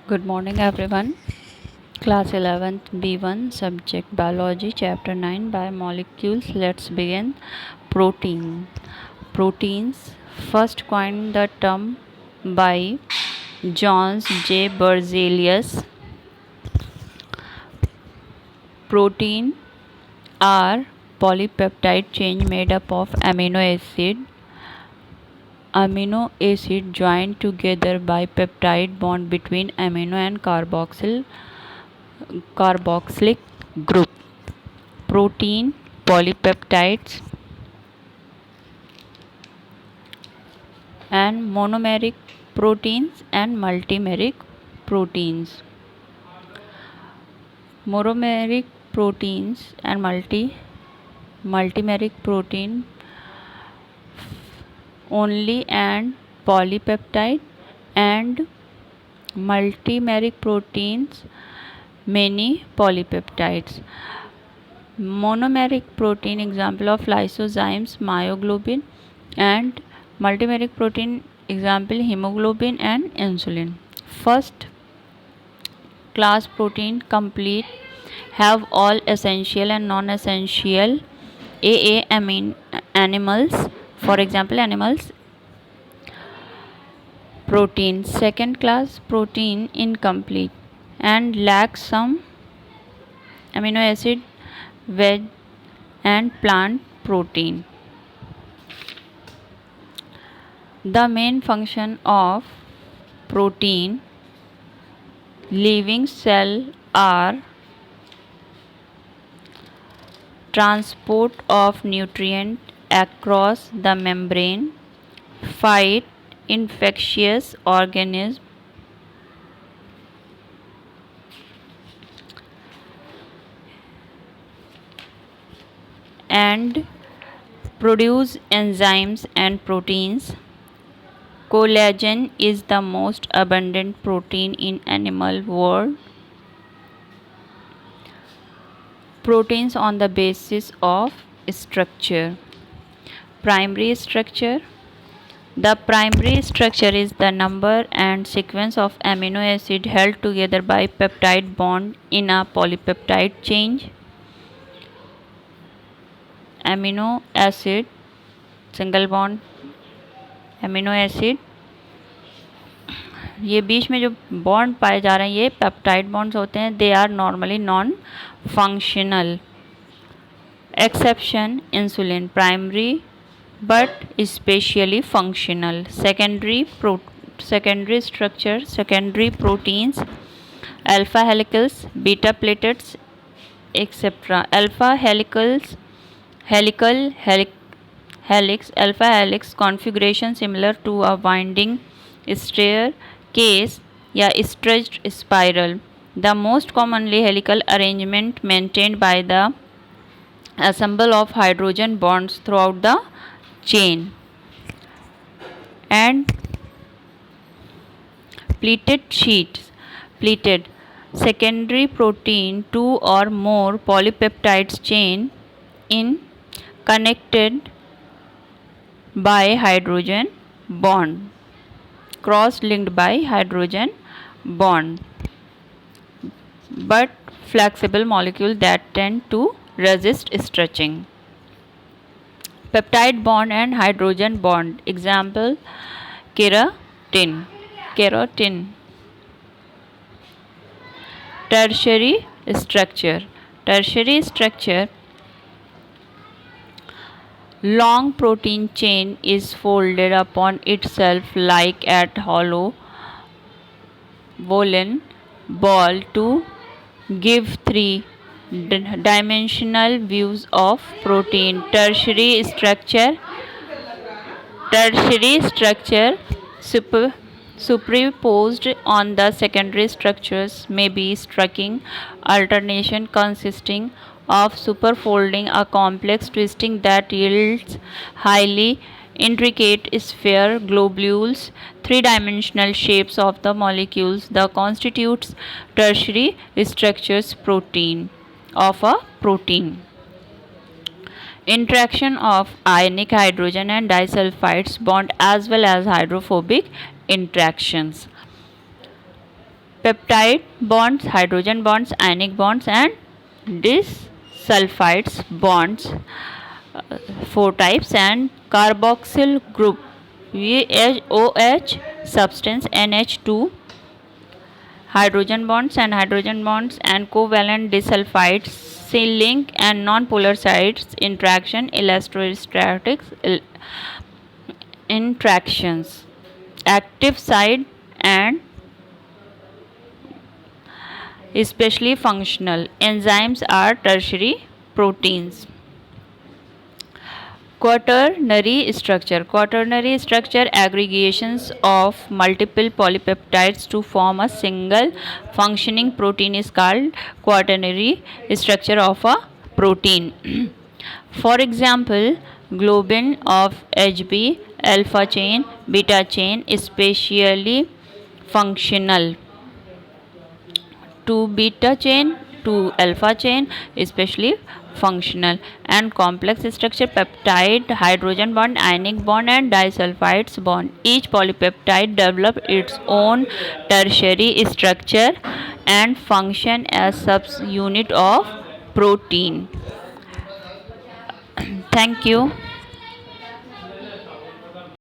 Good morning, everyone. Class 11th B1 subject biology chapter 9 biomolecules. Let's begin. Protein. Proteins first coined the term by John J. Berzelius. Protein are polypeptide chain made up of amino acid joined together by peptide bond between amino and carboxylic group. Protein, polypeptides, and monomeric proteins and multimeric proteins. Monomeric proteins and multimeric protein only, and polypeptide and multimeric proteins many polypeptides. Monomeric protein example of lysozymes myoglobin, and multimeric protein example hemoglobin and insulin. First class protein complete have all essential and non-essential AA amine animals, for example animals. Protein second class protein incomplete and lacks some amino acid, veg and plant protein. The main function of protein living cell are transport of nutrient across the membrane, fight infectious organism, and produce enzymes and proteins. Collagen is the most abundant protein in animal world. Proteins on the basis of structure. Primary structure. The primary structure is the number and sequence of amino acid held together by peptide bond in a polypeptide chain. Amino acid, single bond amino acid, ये बीच में जो bond पाए जा रहे हैं ये peptide bonds होते हैं. They are normally non functional. Exception insulin, primary but especially functional. Secondary structure, secondary proteins, alpha helicals, beta plates, etc. Alpha helicals, helix, alpha helix configuration similar to a winding staircase या stretched spiral. The most commonly helical arrangement maintained by the assemble of hydrogen bonds throughout the chain. And pleated sheets. Pleated secondary protein, two or more polypeptides chain in connected by hydrogen bond, cross linked by hydrogen bond, but flexible molecule that tend to resist stretching. Peptide bond and hydrogen bond example keratin. Tertiary structure. Long protein chain is folded upon itself like at hollow bowling ball to give three-dimensional views of protein. Tertiary structure superposed on the secondary structures may be striking alternation consisting of superfolding, a complex twisting that yields highly intricate sphere globules, three-dimensional shapes of the molecules that constitutes tertiary structures of a protein. Interaction of ionic hydrogen and disulfides bond as well as hydrophobic interactions. peptide bonds, hydrogen bonds, ionic bonds, and disulfides bonds. Four types, and carboxyl group OH substance NH2, hydrogen bonds and covalent disulfides, link and non-polar sides interaction, electrostatic interactions, active side and especially functional. Enzymes are tertiary proteins. Quaternary structure aggregations of multiple polypeptides to form a single functioning protein is called quaternary structure of a protein. For example, globin of Hb, alpha chain, beta chain, especially functional. 2 beta chain, 2 alpha chain, especially functional. And complex structure peptide, hydrogen bond, ionic bond, and disulfides bond. Each polypeptide develops its own tertiary structure and function as subunit of protein. Thank you.